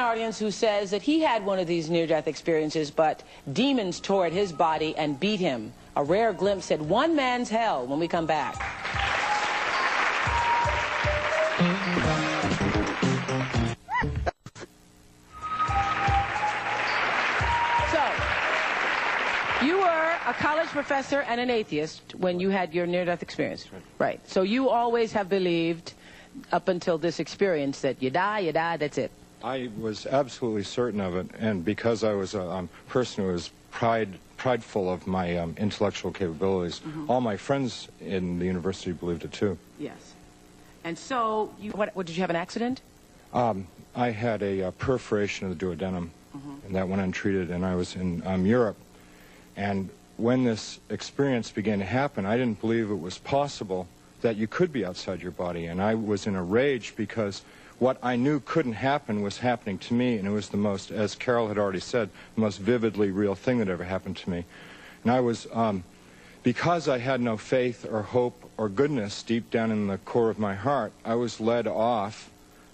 our audience who says that he had one of these near-death experiences, but demons tore at his body and beat him. A rare glimpse at one man's hell when we come back. So, you were a college professor and an atheist when you had your near-death experience. Right. So you always have believed, up until this experience, that you die, that's it. I was absolutely certain of it, and because I was a person who was prideful of my intellectual capabilities, all my friends in the university believed it too. Yes. And so, what did you have, an accident? I had a perforation of the duodenum, and that went untreated, and I was in Europe. And when this experience began to happen, I didn't believe it was possible that you could be outside your body, and I was in a rage because what I knew couldn't happen was happening to me, and it was the most, as Carol had already said, the most vividly real thing that ever happened to me. And I was, because I had no faith or hope or goodness deep down in the core of my heart, I was led off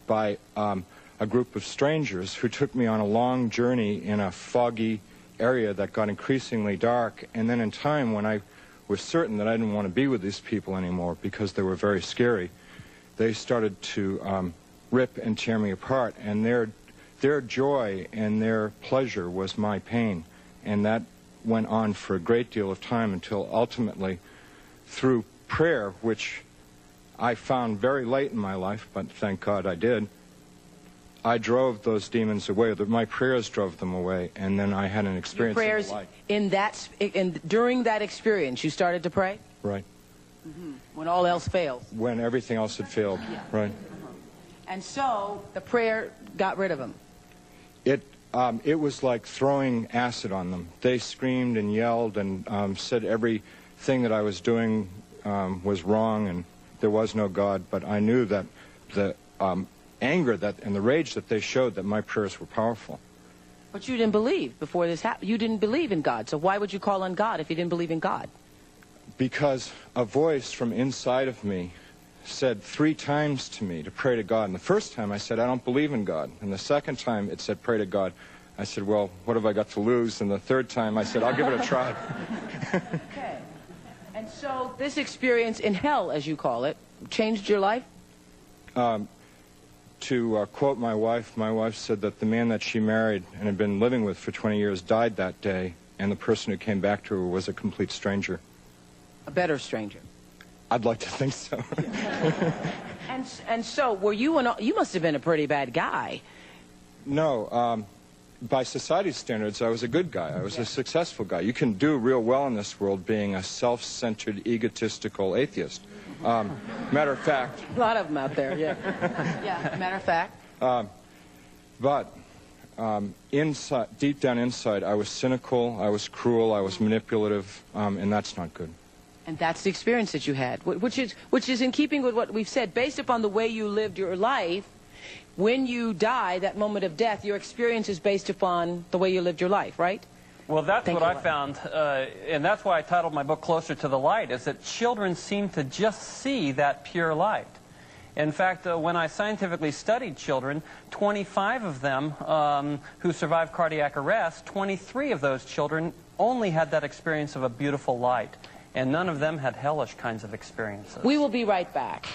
by a group of strangers who took me on a long journey in a foggy area that got increasingly dark, and then in time, when I was certain that I didn't want to be with these people anymore because they were very scary, they started to rip and tear me apart, and their joy and their pleasure was my pain, and that went on for a great deal of time until ultimately, through prayer, which I found very late in my life, but thank God I did, I drove those demons away. My prayers drove them away, and then I had an experience. Your prayers during that experience, you started to pray? Right. When all else failed? When everything else had failed. Yeah. Right. And so the prayer got rid of them? It was like throwing acid on them. They screamed and yelled and said everything that I was doing was wrong and there was no God, but I knew that the anger and the rage that they showed, that my prayers were powerful. But you didn't believe before this happened. You didn't believe in God, so why would you call on God if you didn't believe in God? Because a voice from inside of me said 3 times to me to pray to God. And the first time I said, I don't believe in God. And the second time it said, pray to God. I said, well, what have I got to lose? And the third time I said, I'll give it a try. Okay. And so this experience in hell, as you call it, changed your life? To quote my wife said that the man that she married and had been living with for 20 years died that day, and the person who came back to her was a complete stranger. A better stranger? I'd like to think so. And so, were you you must have been a pretty bad guy. No, by society's standards, I was a good guy. I was a successful guy. You can do real well in this world being a self-centered, egotistical atheist. Matter of fact... A lot of them out there, yeah. Yeah, matter of fact. But deep down inside, I was cynical, I was cruel, I was manipulative, and that's not good. And that's the experience that you had, which is in keeping with what we've said. Based upon the way you lived your life, when you die, that moment of death, your experience is based upon the way you lived your life, right? Well, that's what I found, and that's why I titled my book Closer to the Light, is that children seem to just see that pure light. In fact, when I scientifically studied children, 25 of them who survived cardiac arrest, 23 of those children only had that experience of a beautiful light. And none of them had hellish kinds of experiences. We will be right back.